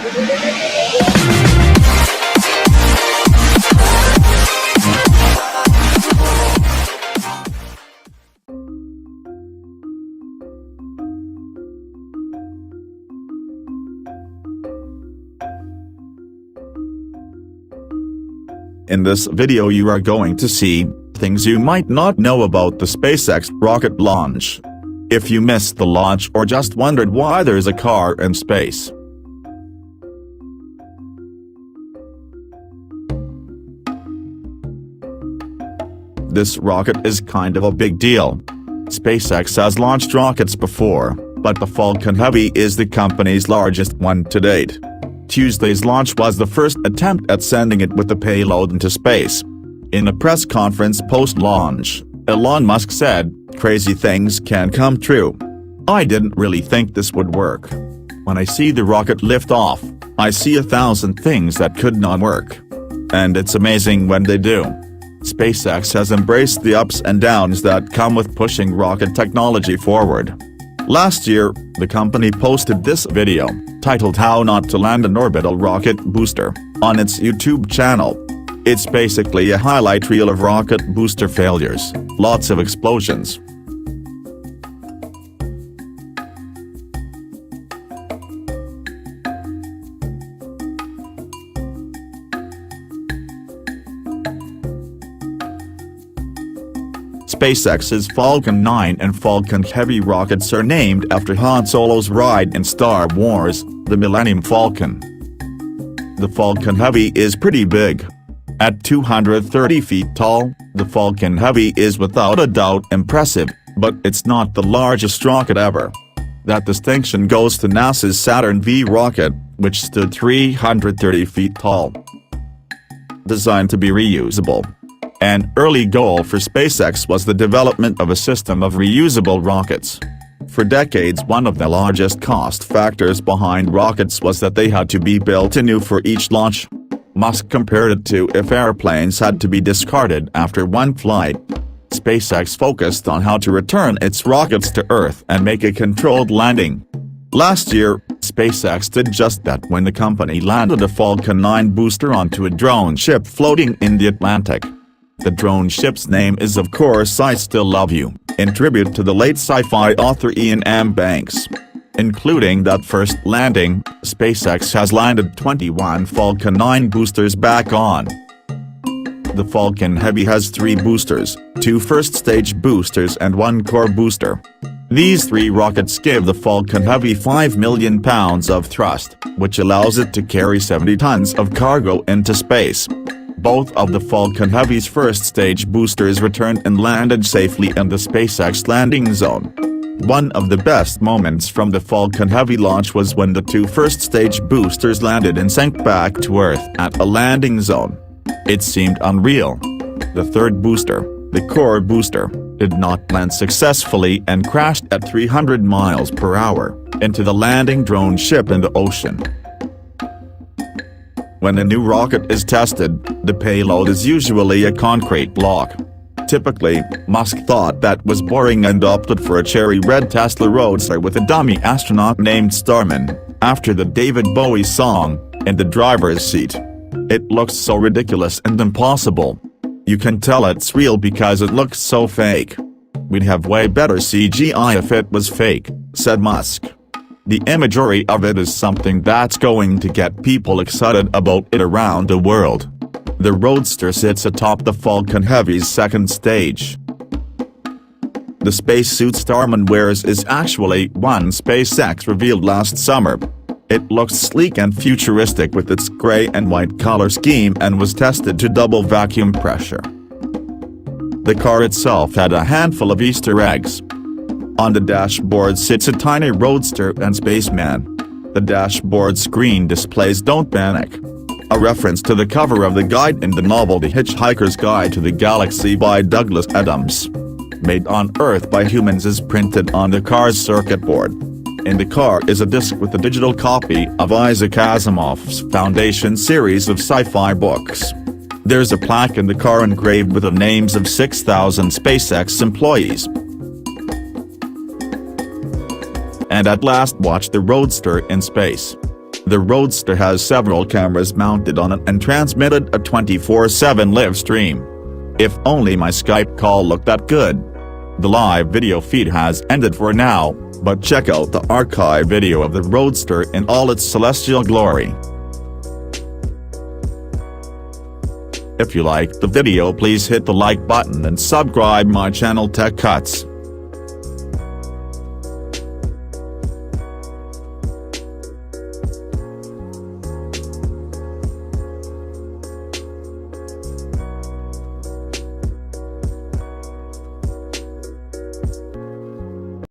In this video you are going to see things you might not know about the SpaceX rocket launch. If you missed the launch or just wondered why there's a car in space. This rocket is kind of a big deal. SpaceX has launched rockets before, but the Falcon Heavy is the company's largest one to date. Tuesday's launch was the first attempt at sending it with the payload into space. In a press conference post-launch, Elon Musk said, "Crazy things can come true. I didn't really think this would work. When I see the rocket lift off, I see 1,000 things that could not work. And it's amazing when they do." SpaceX has embraced the ups and downs that come with pushing rocket technology forward. Last year, the company posted this video, titled "How Not to Land an Orbital Rocket Booster," on its YouTube channel. It's basically a highlight reel of rocket booster failures, lots of explosions. SpaceX's Falcon 9 and Falcon Heavy rockets are named after Han Solo's ride in Star Wars: The Millennium Falcon. The Falcon Heavy is pretty big. At 230 feet tall, the Falcon Heavy is without a doubt impressive, but it's not the largest rocket ever. That distinction goes to NASA's Saturn V rocket, which stood 330 feet tall. Designed to be reusable. An early goal for SpaceX was the development of a system of reusable rockets. For decades, one of the largest cost factors behind rockets was that they had to be built anew for each launch. Musk compared it to if airplanes had to be discarded after one flight. SpaceX focused on how to return its rockets to Earth and make a controlled landing. Last year, SpaceX did just that when the company landed a Falcon 9 booster onto a drone ship floating in the Atlantic. The drone ship's name is of course I Still Love You, in tribute to the late sci-fi author Iain M. Banks. Including that first landing, SpaceX has landed 21 Falcon 9 boosters back on. The Falcon Heavy has 3 boosters, 2 first-stage boosters and 1 core booster. These 3 rockets give the Falcon Heavy 5 million pounds of thrust, which allows it to carry 70 tons of cargo into space. Both of the Falcon Heavy's first-stage boosters returned and landed safely in the SpaceX landing zone. One of the best moments from the Falcon Heavy launch was when the 2 first-stage boosters landed and sank back to Earth at a landing zone. It seemed unreal. The third booster, the core booster, did not land successfully and crashed at 300 miles per hour into the landing drone ship in the ocean. When a new rocket is tested, the payload is usually a concrete block. Typically, Musk thought that was boring and opted for a cherry red Tesla Roadster with a dummy astronaut named Starman, after the David Bowie song, in the driver's seat. It looks so ridiculous and impossible. You can tell it's real because it looks so fake. We'd have way better CGI if it was fake, said Musk. The imagery of it is something that's going to get people excited about it around the world. The Roadster sits atop the Falcon Heavy's second stage. The spacesuit Starman wears is actually one SpaceX revealed last summer. It looks sleek and futuristic with its gray and white color scheme and was tested to double vacuum pressure. The car itself had a handful of Easter eggs. On the dashboard sits a tiny Roadster and Spaceman. The dashboard screen displays "Don't Panic," a reference to the cover of the guide in the novel The Hitchhiker's Guide to the Galaxy by Douglas Adams. Made on Earth by Humans is printed on the car's circuit board. In the car is a disc with a digital copy of Isaac Asimov's Foundation series of sci-fi books. There's a plaque in the car engraved with the names of 6,000 SpaceX employees. And at last watch the Roadster in space. The Roadster has several cameras mounted on it and transmitted a 24/7 live stream. If only my Skype call looked that good. The live video feed has ended for now, but check out the archive video of the Roadster in all its celestial glory. If you liked the video, please hit the like button and subscribe my channel Tech Cuts.